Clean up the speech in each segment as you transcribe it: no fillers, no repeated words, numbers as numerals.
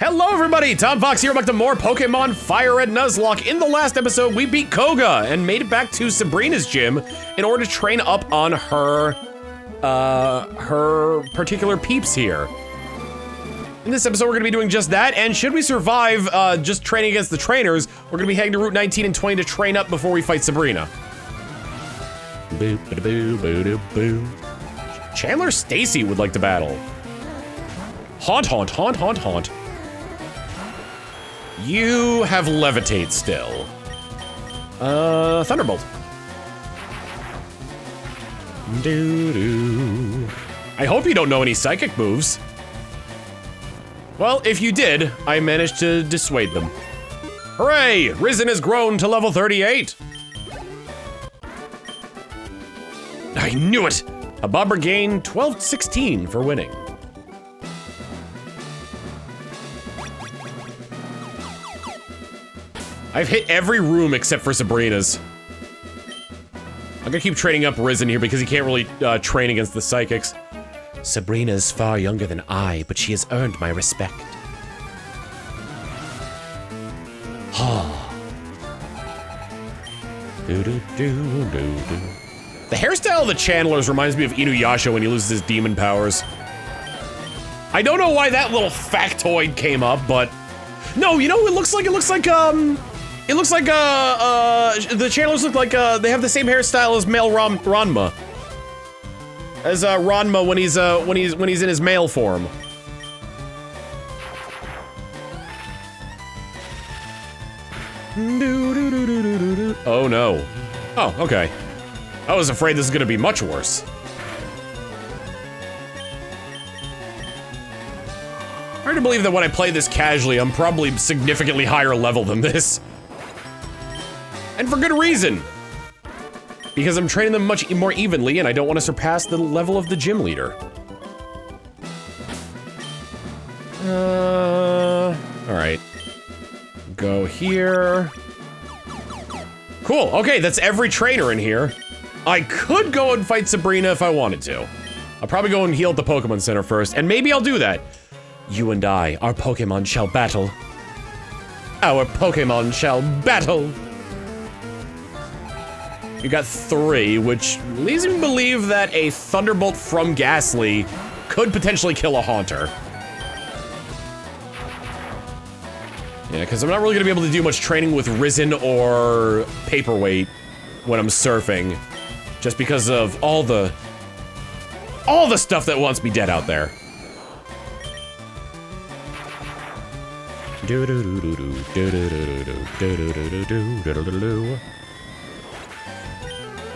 Hello everybody, Tom Fawkes here, back to more Pokemon FireRed Nuzlocke. In the last episode, we beat Koga and made it back to Sabrina's gym in order to train up on her particular peeps here. In this episode, we're gonna be doing just that, and should we survive just training against the trainers, we're gonna be heading to Route 19 and 20 to train up before we fight Sabrina. Chandler Stacy would like to battle. Haunt, haunt, haunt, haunt, haunt. You have Levitate still. Thunderbolt. Doo-doo. I hope you don't know any psychic moves. Well, if you did, I managed to dissuade them. Hooray! Risen has grown to level 38. I knew it! A bobber gained 12-16 for winning. I've hit every room except for Sabrina's. I'm gonna keep training up Risen here because he can't really train against the psychics. Sabrina's far younger than I, but she has earned my respect. The hairstyle of the Chandlers reminds me of Inuyasha when he loses his demon powers. I don't know why that little factoid came up, but no, you know what it looks like? It looks like the Chandlers look like they have the same hairstyle as male Ranma. As Ranma when he's in his male form. Oh no. Oh, okay. I was afraid this is gonna be much worse. Hard to believe that when I play this casually, I'm probably significantly higher level than this. And for good reason. Because I'm training them much more evenly and I don't want to surpass the level of the gym leader. Alright. Go here. Cool, okay, that's every trainer in here. I could go and fight Sabrina if I wanted to. I'll probably go and heal at the Pokemon Center first, and maybe I'll do that. You and I, our Pokemon shall battle. Our Pokemon shall battle. You got 3, which leads me to believe that a Thunderbolt from Ghastly could potentially kill a Haunter. Yeah, because I'm not really gonna be able to do much training with Risen or Paperweight when I'm surfing. Just because of all the stuff that wants me dead out there.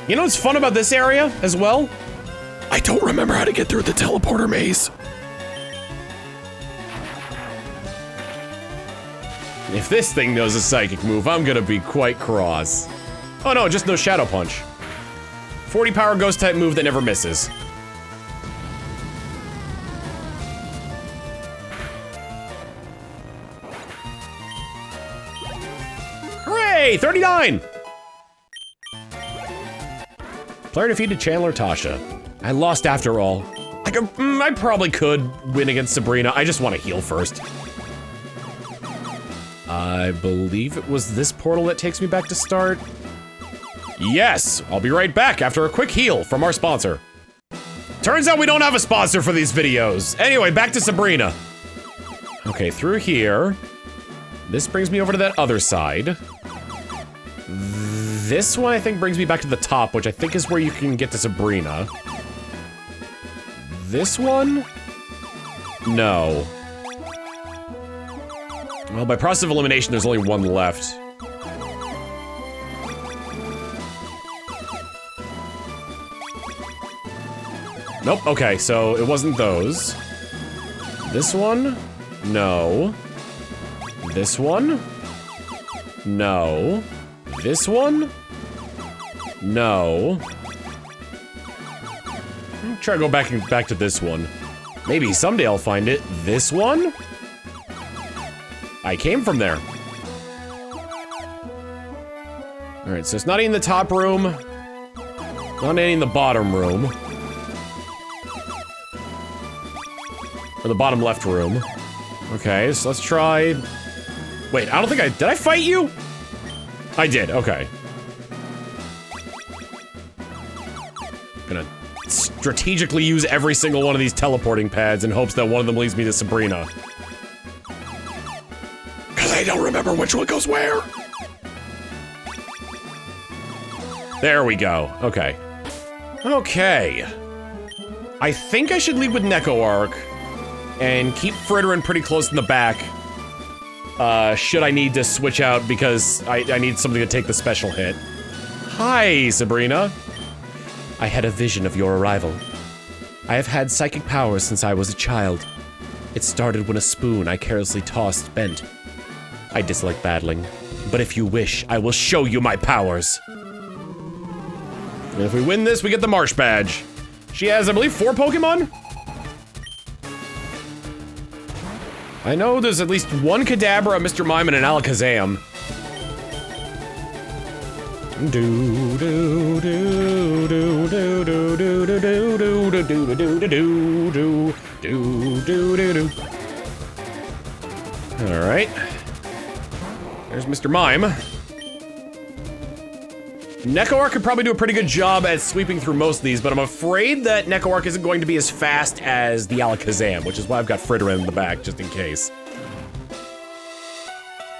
You know what's fun about this area as well? I don't remember how to get through the teleporter maze. If this thing knows a psychic move, I'm gonna be quite cross. Oh no, just no Shadow Punch. 40 power ghost type move that never misses. Hooray! 39! Player defeated Chandler Tasha. I lost after all. I probably could win against Sabrina. I just want to heal first. I believe it was this portal that takes me back to start. Yes, I'll be right back after a quick heal from our sponsor. Turns out we don't have a sponsor for these videos. Anyway, back to Sabrina. Okay, through here. This brings me over to that other side. This one, I think, brings me back to the top, which I think is where you can get to Sabrina. This one? No. Well, by process of elimination, there's only one left. Nope, okay, so it wasn't those. This one? No. This one? No. This one? No. Try to go back to this one. Maybe someday I'll find it. This one? I came from there. Alright, so it's not in the top room. Not in the bottom room. Or the bottom left room. Okay, so let's try... Wait, I don't think did I fight you? I did, okay. Gonna strategically use every single one of these teleporting pads in hopes that one of them leads me to Sabrina. Cause I don't remember which one goes where. There we go, okay. Okay. I think I should lead with Neko Arc and keep Fritteren pretty close in the back. Should I need to switch out because I need something to take the special hit. Hi, Sabrina. I had a vision of your arrival. I have had psychic powers since I was a child. It started when a spoon I carelessly tossed bent. I dislike battling, but if you wish, I will show you my powers. And if we win this, we get the Marsh Badge. She has, I believe, 4 Pokemon? I know there's at least 1 Kadabra, a Mr. Mime, and an Alakazam. Do do do do do do do do do do do do do do do do. All right. There's Mr. Mime. Neko Arc could probably do a pretty good job at sweeping through most of these, but I'm afraid that Neko Arc isn't going to be as fast as the Alakazam, which is why I've got Fritteren in the back, just in case.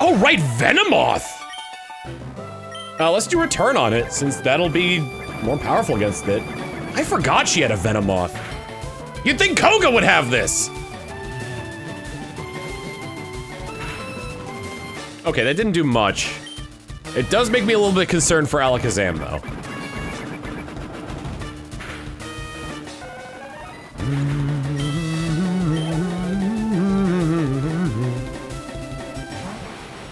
Oh, right, Venomoth! Let's do Return on it, since that'll be more powerful against it. I forgot she had a Venomoth. You'd think Koga would have this! Okay, that didn't do much. It does make me a little bit concerned for Alakazam, though.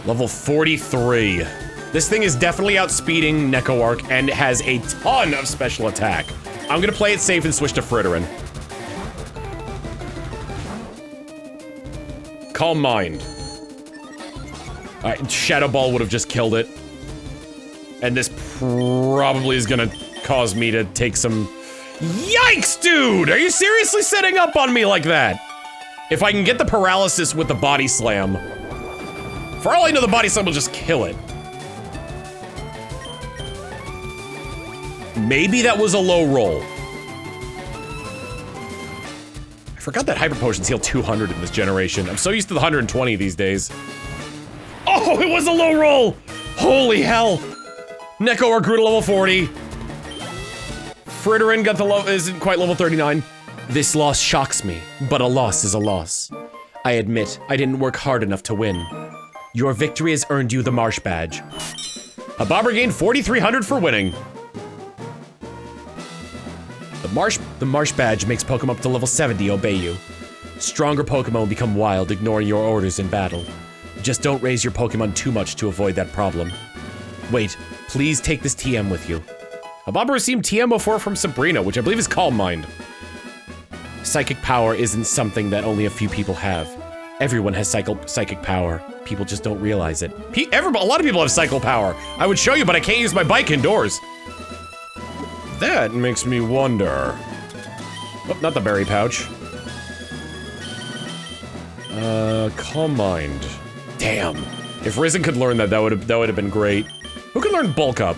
Level 43. This thing is definitely outspeeding Neko Arc and has a ton of special attack. I'm gonna play it safe and switch to Fritteren. Calm Mind. Alright, Shadow Ball would have just killed it. And this probably is gonna cause me to take some... Yikes, dude! Are you seriously setting up on me like that? If I can get the paralysis with the Body Slam... For all I know, the Body Slam will just kill it. Maybe that was a low roll. I forgot that Hyper Potions heal 200 in this generation. I'm so used to the 120 these days. Oh, it was a low roll! Holy hell! Neko Arc grew to level 40. Fritteren got the isn't quite level 39. This loss shocks me, but a loss is a loss. I admit, I didn't work hard enough to win. Your victory has earned you the Marsh Badge. Hababra gained 4,300 for winning. The Marsh Badge makes Pokemon up to level 70 obey you. Stronger Pokemon will become wild, ignoring your orders in battle. Just don't raise your Pokemon too much to avoid that problem. Wait, please take this TM with you. Hababra received TM before from Sabrina, which I believe is Calm Mind. Psychic power isn't something that only a few people have. Everyone has psychic power. People just don't realize it. A lot of people have psychic power. I would show you, but I can't use my bike indoors. That makes me wonder. Oh, not the berry pouch. Calm Mind. Damn. If Risen could learn that, that would have been great. Who can learn Bulk Up?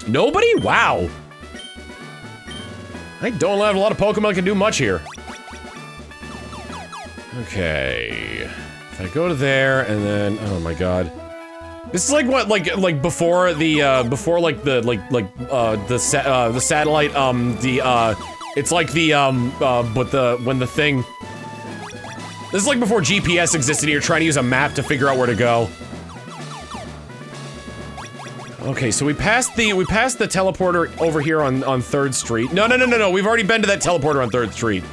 Nobody? Wow. I don't have a lot of Pokemon that can do much here. Okay. If I go to there and then, oh my god. This is like what, like before the, the satellite, it's like when the thing, this is like before GPS existed and you're trying to use a map to figure out where to go. Okay, so we passed the teleporter over here on 3rd Street. No, we've already been to that teleporter on 3rd Street.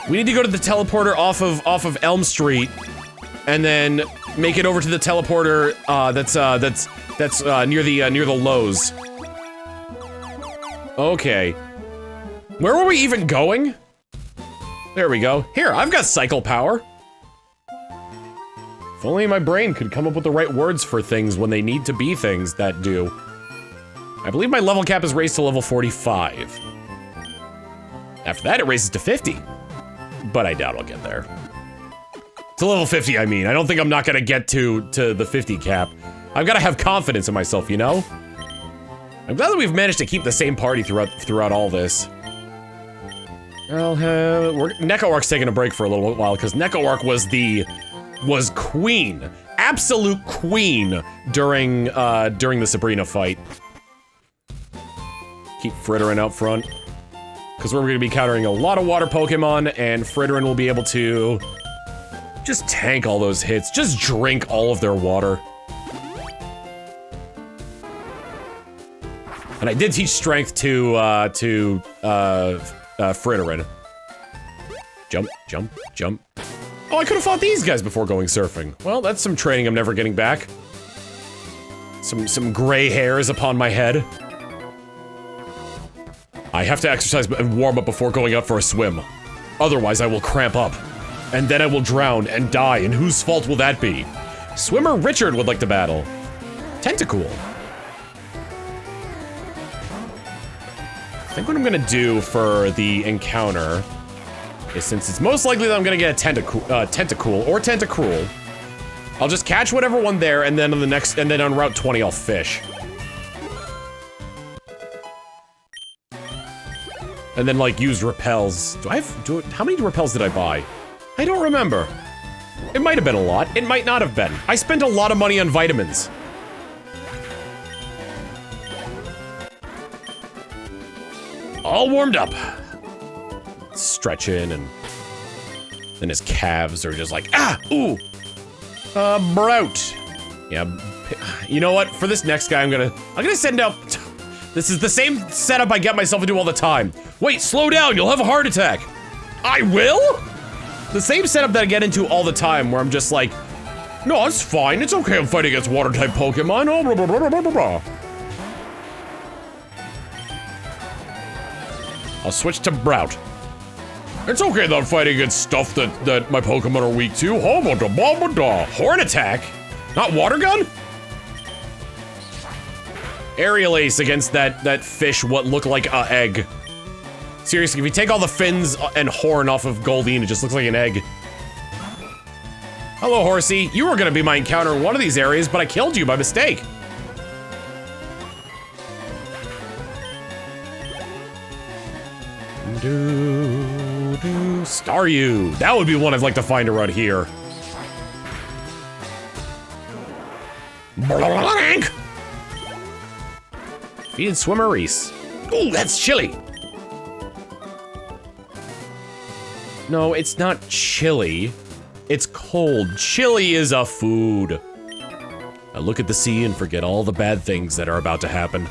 We need to go to the teleporter off of Elm Street, and then make it over to the teleporter that's near the Lowe's. Okay. Where were we even going? There we go. Here, I've got cycle power. If only my brain could come up with the right words for things when they need to be things that do. I believe my level cap is raised to level 45. After that, it raises to 50. But I doubt I'll get there. To level 50, I mean. I don't think I'm not gonna get to the 50 cap. I've gotta have confidence in myself, you know? I'm glad that we've managed to keep the same party throughout all this. Well, Neko-Arc's taking a break for a little while, because Neko-Arc was queen. Absolute queen during the Sabrina fight. Keep Fritterin out front. Because we're gonna be countering a lot of water Pokemon, and Fritterin will be able to just tank all those hits. Just drink all of their water. And I did teach strength to Fritterin. Jump, jump, jump. Oh, I could have fought these guys before going surfing. Well, that's some training I'm never getting back. Some gray hairs upon my head. I have to exercise and warm up before going out for a swim. Otherwise, I will cramp up. And then I will drown and die, and whose fault will that be? Swimmer Richard would like to battle. Tentacool. I think what I'm gonna do for the encounter is, since it's most likely that I'm gonna get a Tentacool or Tentacruel, I'll just catch whatever one there, and then on Route 20 I'll fish. And then like use repels. How many repels did I buy? I don't remember. It might have been a lot, it might not have been. I spent a lot of money on vitamins. All warmed up. Stretching, and then his calves are just like, ah, ooh. Brout. Yeah, you know what? For this next guy, I'm gonna send out. This is the same setup I get myself into all the time. Wait, slow down, you'll have a heart attack. I will? The same setup that I get into all the time, where I'm just like, no, it's fine, it's okay, I'm fighting against water-type Pokemon, oh, blah, blah, blah, blah, blah, blah. I'll switch to Brout. It's okay that I'm fighting against stuff that my Pokemon are weak to. Horn attack? Not water gun? Aerial Ace against that fish what looked like a egg. Seriously, if you take all the fins and horn off of Goldeen, it just looks like an egg. Hello, Horsey. You were gonna be my encounter in one of these areas, but I killed you by mistake. Staryu. That would be one I'd like to find around here. Defeated Swimmer Reese. Ooh, that's chilly. No, it's not chilly. It's cold. Chili is a food. I look at the sea and forget all the bad things that are about to happen.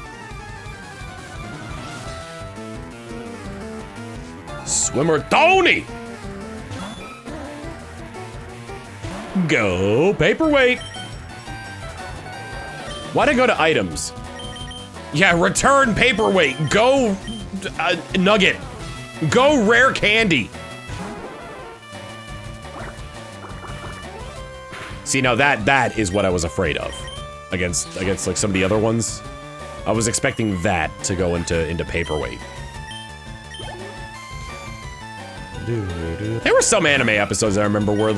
Swimmer Tony! Go paperweight! Why'd I go to items? Yeah, return paperweight. Go nugget. Go rare candy. See, now that is what I was afraid of. Against like some of the other ones. I was expecting that to go into paperweight. There were some anime episodes I remember where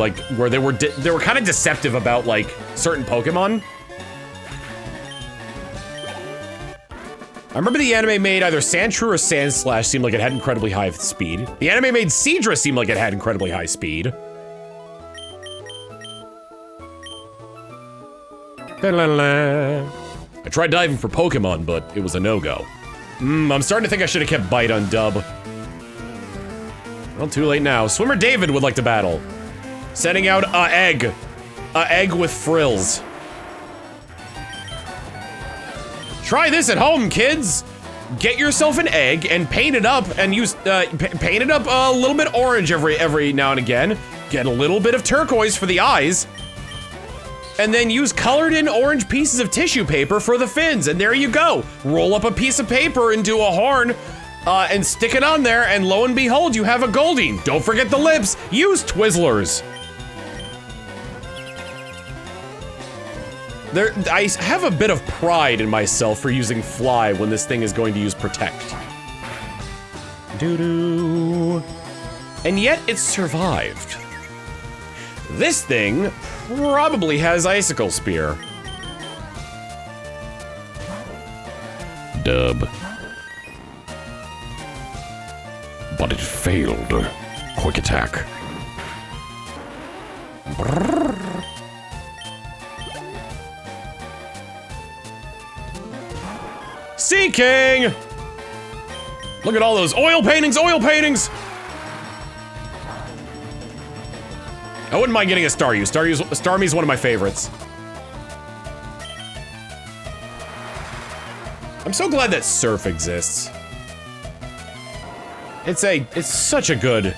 they were kind of deceptive about like certain Pokemon. I remember the anime made either Sandshrew or Sandslash seemed like it had incredibly high speed. The anime made Seadra seem like it had incredibly high speed. I tried diving for Pokemon, but it was a no-go. I'm starting to think I should have kept Bite on dub. Well, too late now. Swimmer David would like to battle. Sending out a egg. A egg with frills. Try this at home, kids. Get yourself an egg and paint it up and use paint it up a little bit orange every now and again. Get a little bit of turquoise for the eyes. And then use colored in orange pieces of tissue paper for the fins, and there you go. Roll up a piece of paper into a horn, and stick it on there, and lo and behold, you have a Goldeen. Don't forget the lips. Use Twizzlers. I have a bit of pride in myself for using Fly when this thing is going to use Protect. Doo-doo. And yet it survived. This thing probably has Icicle Spear. Dub. But it failed. Quick attack. Brrr. Sea King! Look at all those oil paintings, oil paintings! I wouldn't mind getting a Staryu. Starmie's one of my favorites. I'm so glad that Surf exists. It's such a good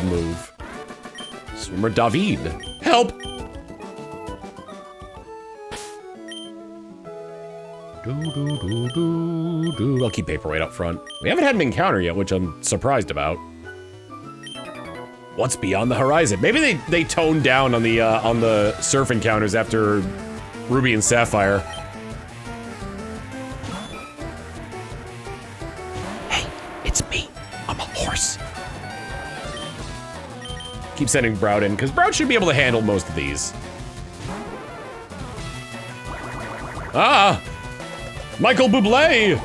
move. Swimmer David. Help! I'll keep Vaporwave up front. We haven't had an encounter yet, which I'm surprised about. What's beyond the horizon? Maybe they toned down on the surf encounters after Ruby and Sapphire. Hey, it's me. I'm a horse. Keep sending Broud in, because Broud should be able to handle most of these. Ah! Michael Bublé!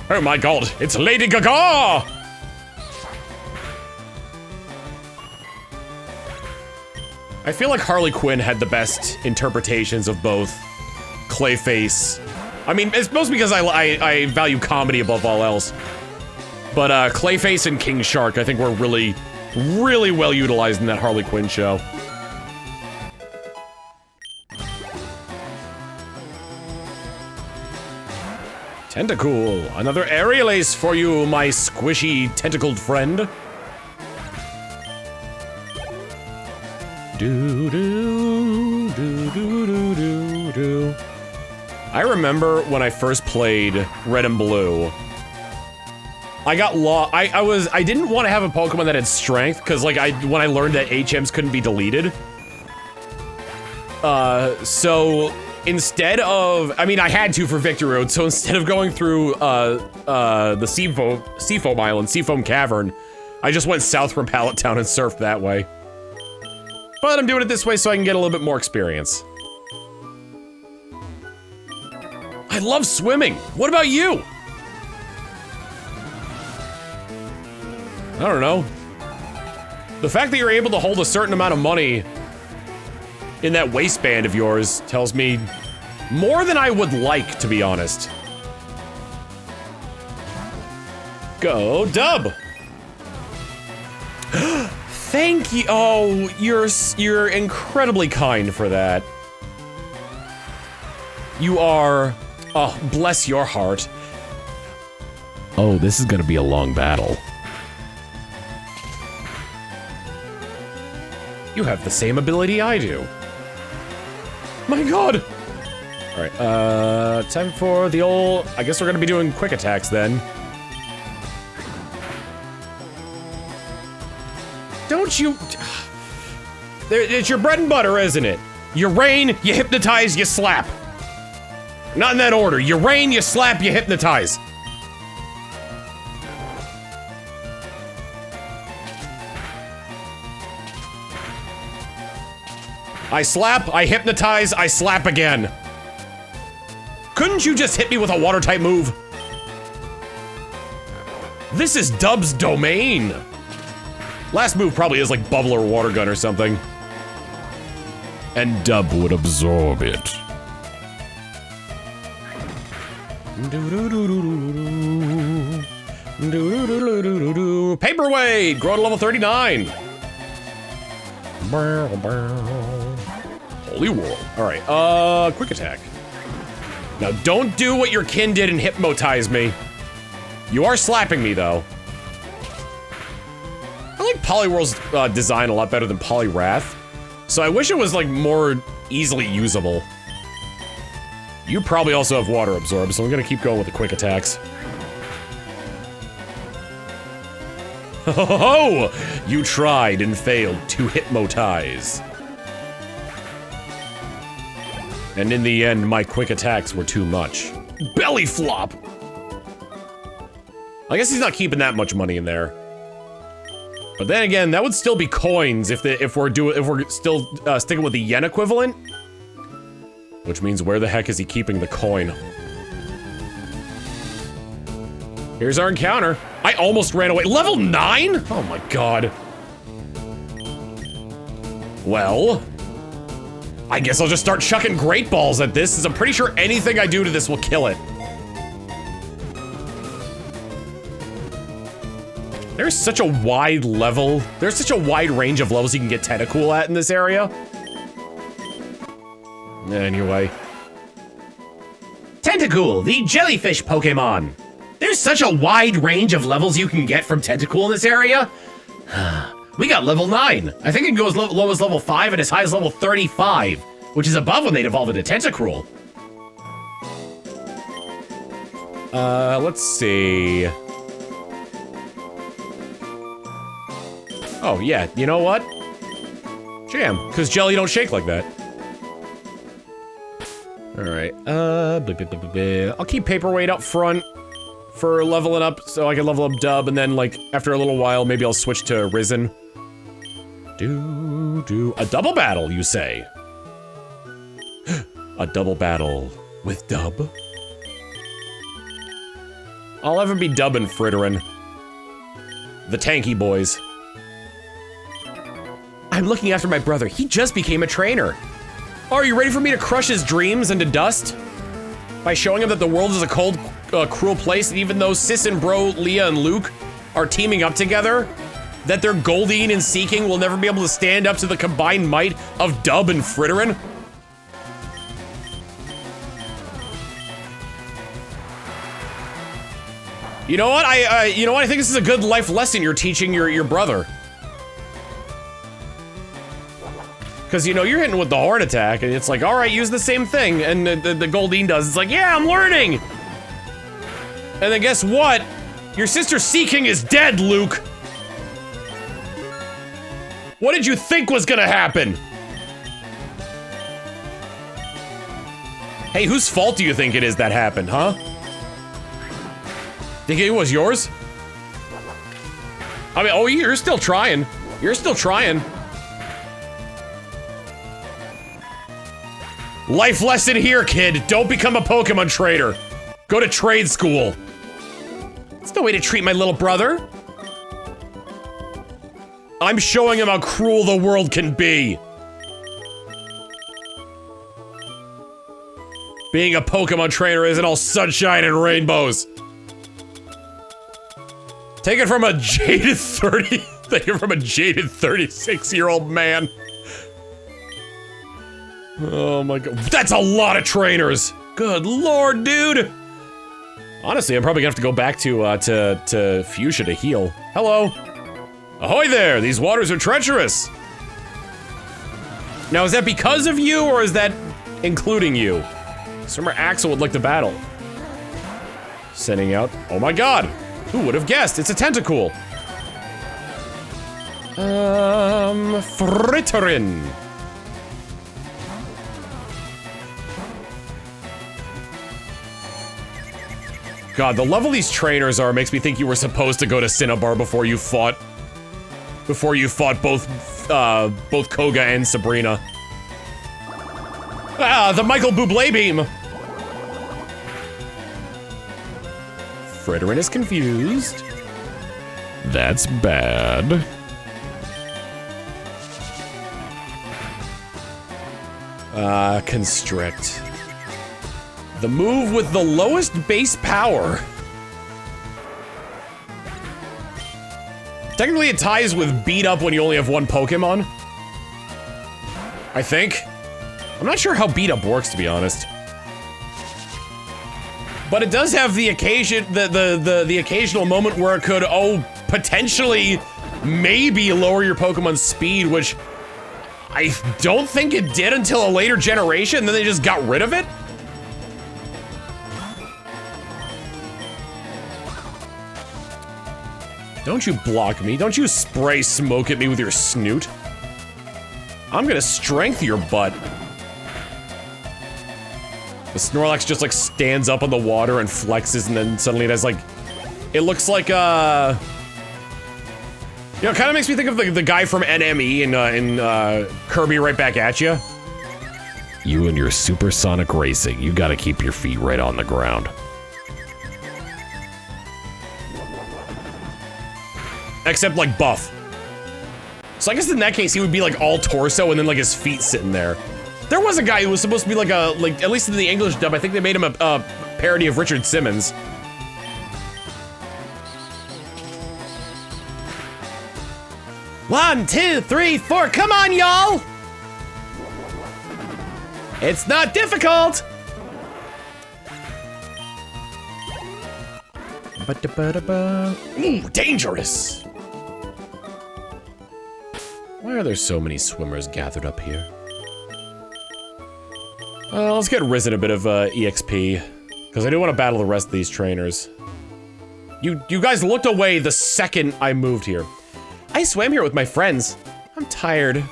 Oh my god, it's Lady Gaga! I feel like Harley Quinn had the best interpretations of both Clayface. I mean, it's mostly because I value comedy above all else. But Clayface and King Shark, I think, were really, really well utilized in that Harley Quinn show. Tentacool, another aerial ace for you, my squishy tentacled friend. I remember when I first played Red and Blue. I got lost. I didn't want to have a Pokemon that had strength, because like when I learned that HMs couldn't be deleted. So instead of, I mean, I had to for Victory Road, so instead of going through the Seafoam Island, Seafoam Cavern, I just went south from Pallet Town and surfed that way. But I'm doing it this way so I can get a little bit more experience. I love swimming. What about you? I don't know. The fact that you're able to hold a certain amount of money in that waistband of yours tells me more than I would like, to be honest. Go Dub! Thank you. Oh, you're incredibly kind for that. You are. Oh, bless your heart. Oh, this is gonna be a long battle. You have the same ability I do. My god! Alright, time for the old... I guess we're gonna be doing quick attacks then. Don't you... It's your bread and butter, isn't it? You rain, you hypnotize, you slap. Not in that order. You rain, you slap, you hypnotize. I slap, I hypnotize, I slap again. Couldn't you just hit me with a water-type move? This is Dub's domain. Last move probably is like Bubble or Water Gun or something. And Dub would absorb it. Paperweight! Grow to level 39! Holy World. Alright, quick attack. Now don't do what your kin did and hypnotize me. You are slapping me, though. I like Poliwhirl's design a lot better than Poliwrath. So I wish it was, like, more easily usable. You probably also have Water Absorb, so I'm gonna keep going with the quick attacks. Ho! You tried and failed to hypnotize. And in the end, my quick attacks were too much. Belly flop! I guess he's not keeping that much money in there. But then again, that would still be coins if we're still sticking with the yen equivalent. Which means where the heck is he keeping the coin? Here's our encounter. I almost ran away. Level 9? Oh my god. Well, I guess I'll just start chucking great balls at this, since I'm pretty sure anything I do to this will kill it. There's such a wide level. There's such a wide range of levels you can get Tentacool at in this area. Anyway. Tentacool, the jellyfish Pokemon. There's such a wide range of levels you can get from Tentacool in this area. We got level 9. I think it goes low as level 5 and as high as level 35, which is above when they'd evolve into Tentacruel. Let's see. Oh, yeah, you know what? Jam, because jelly don't shake like that. Alright, I'll keep Paperweight up front for leveling up so I can level up Dub, and then, like, after a little while, maybe I'll switch to Risen. A double battle, you say? A double battle with Dub? I'll ever be Dub and Fritterin. The tanky boys. I'm looking after my brother. He just became a trainer. Are you ready for me to crush his dreams into dust? By showing him that the world is a cold, cruel place, and even though Sis and Bro, Leah, and Luke are teaming up together, that their Goldeen and Seeking will never be able to stand up to the combined might of Dub and Fritterin? You know what? You know what? I think this is a good life lesson you're teaching your brother. Because, you know, you're hitting with the Horn Attack, and it's like, alright, use the same thing, and the Goldeen does. It's like, yeah, I'm learning! And then guess what? Your sister Seeking is dead, Luke! What did you think was gonna happen? Hey, whose fault do you think it is that happened, huh? Think it was yours? I mean, oh, you're still trying. You're still trying. Life lesson here, kid. Don't become a Pokemon trader. Go to trade school. That's no way to treat my little brother. I'm showing him how cruel the world can be. Being a Pokemon trainer isn't all sunshine and rainbows. Take it from a jaded 36-year-old man. Oh my god. That's a lot of trainers! Good lord, dude! Honestly, I'm probably gonna have to go back to Fuchsia to heal. Hello. Ahoy there! These waters are treacherous! Now, is that because of you, or is that including you? Swimmer Axel would like to battle. Sending out. Oh my god! Who would have guessed? It's a Tentacool. Fritterin. God, the level these trainers are makes me think you were supposed to go to Cinnabar before you fought both Koga and Sabrina. Ah, the Michael Bublé beam. Fritterin is confused. That's bad. Constrict. The move with the lowest base power. Technically, it ties with beat up when you only have one Pokemon. I think. I'm not sure how beat up works, to be honest. But it does have the occasion, the occasional moment where it could, oh, potentially, maybe lower your Pokemon's speed, which I don't think it did until a later generation, then they just got rid of it? Don't you block me. Don't you spray smoke at me with your snoot. I'm gonna strength your butt. The Snorlax just like stands up on the water and flexes, and then suddenly it has like, it looks like You know, it kind of makes me think of the guy from NME in Kirby Right Back at You. You and your supersonic racing, you gotta keep your feet right on the ground. Except, like, buff. So I guess in that case, he would be, like, all torso and then, like, his feet sitting there. There was a guy who was supposed to be, like, at least in the English dub, I think they made him a parody of Richard Simmons. One, two, three, four, come on, y'all! It's not difficult! Ooh, dangerous! Why are there so many swimmers gathered up here? Let's get Risen a bit of EXP, because I do want to battle the rest of these trainers. You guys looked away the second I moved here. I swam here with my friends. I'm tired.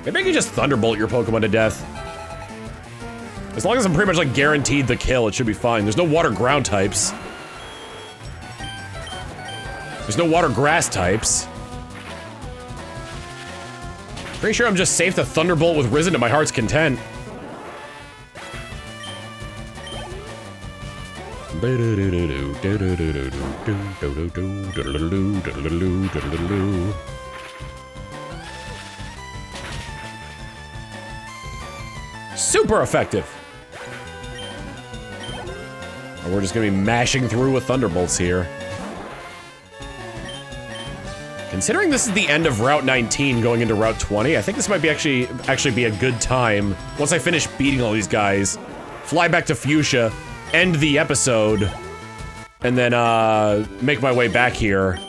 Maybe I can just Thunderbolt your Pokemon to death. As long as I'm pretty much like guaranteed the kill, it should be fine. There's no water ground types. There's no water grass types. Pretty sure I'm just safe to Thunderbolt with Risen to my heart's content. Super effective. We're just gonna be mashing through with Thunderbolts here. Considering this is the end of Route 19 going into Route 20, I think this might be actually be a good time, once I finish beating all these guys, fly back to Fuchsia, end the episode, and then make my way back here,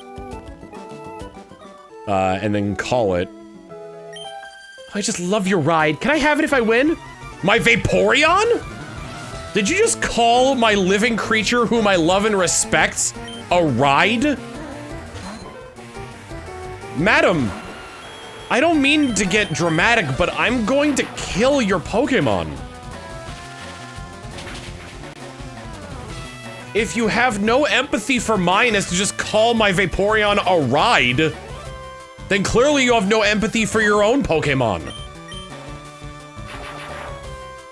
and then call it. I just love your ride. Can I have it if I win? My Vaporeon? Did you just call my living creature whom I love and respect a ride? Madam, I don't mean to get dramatic, but I'm going to kill your Pokemon. If you have no empathy for mine as to just call my Vaporeon a ride, then clearly you have no empathy for your own Pokemon.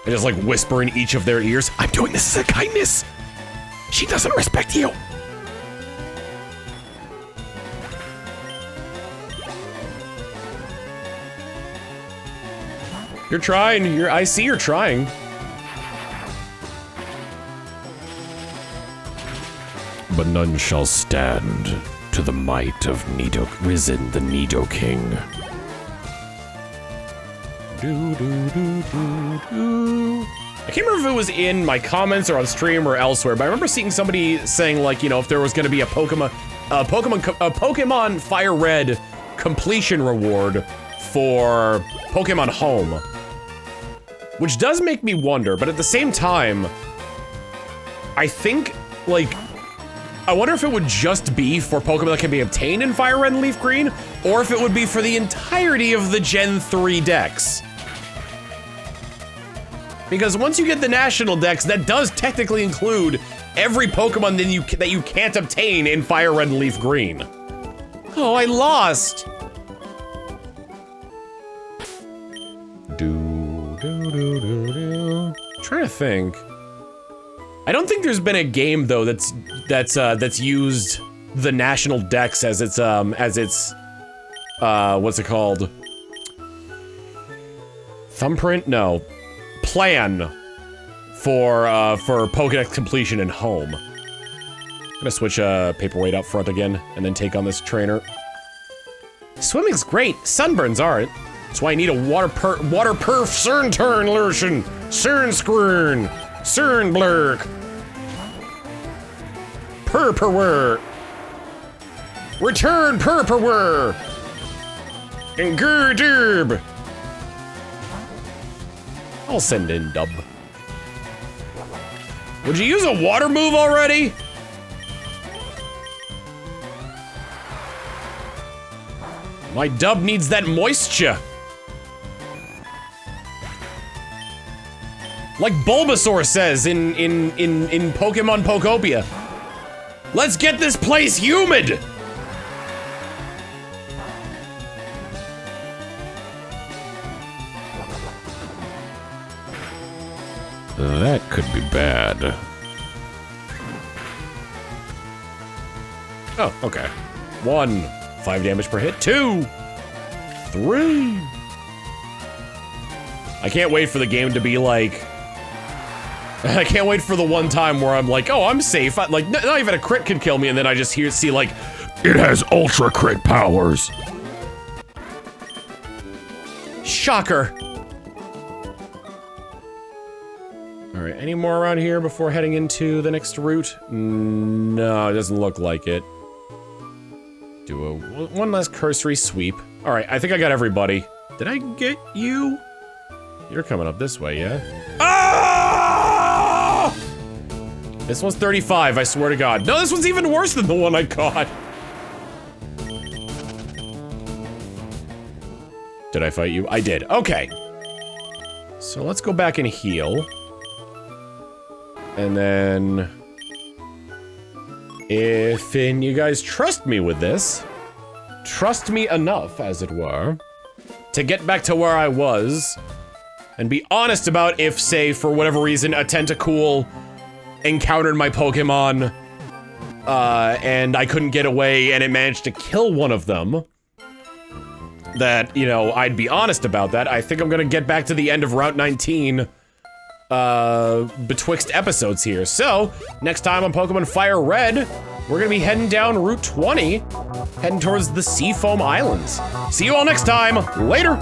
I just like whisper in each of their ears, I'm doing this as a kindness. She doesn't respect you. You're trying, I see you're trying. But none shall stand to the might of Risen the Nidoking. I can't remember if it was in my comments or on stream or elsewhere, but I remember seeing somebody saying, like, you know, if there was gonna be a Pokemon FireRed completion reward for Pokemon Home. Which does make me wonder, but at the same time, I think, like, I wonder if it would just be for Pokemon that can be obtained in Fire Red and Leaf Green, or if it would be for the entirety of the Gen 3 decks. Because once you get the National Dex, that does technically include every Pokemon that you can't obtain in Fire Red and Leaf Green. Oh, I lost! Trying to think. I don't think there's been a game though that's used the National Dex as its what's it called? Thumbprint? No. Plan for Pokédex completion in Home. I'm gonna switch Paperweight up front again and then take on this trainer. Swimming's great. Sunburns aren't. That's why I need a waterperf Cern turn lotion. Cern screen. Cern blurk. Purperware. Return Purperware. And Gerdurb. I'll send in Dub. Would you use a water move already? My Dub needs that moisture. Like Bulbasaur says in Pokemon Pokopia. Let's get this place humid! That could be bad. Oh, okay. 1, 5 damage per hit. 2, 3. I can't wait for the game to be like... I can't wait for the one time where I'm like, oh, I'm safe. Like, not even a crit can kill me, and then I just see like, it has ultra crit powers. Shocker. All right, any more around here before heading into the next route? No, it doesn't look like it. Do one last cursory sweep. All right, I think I got everybody. Did I get you? You're coming up this way, yeah? Ah! This one's 35, I swear to God. No, this one's even worse than the one I caught. Did I fight you? I did. Okay. So let's go back and heal. And then... if you guys trust me with this, trust me enough, as it were, to get back to where I was, and be honest about if, say, for whatever reason, a Tentacool encountered my Pokemon, and I couldn't get away, and it managed to kill one of them, that, you know, I'd be honest about that. I think I'm gonna get back to the end of Route 19, betwixt episodes here. So, next time on Pokemon FireRed, we're gonna be heading down Route 20, heading towards the Seafoam Islands. See you all next time. Later!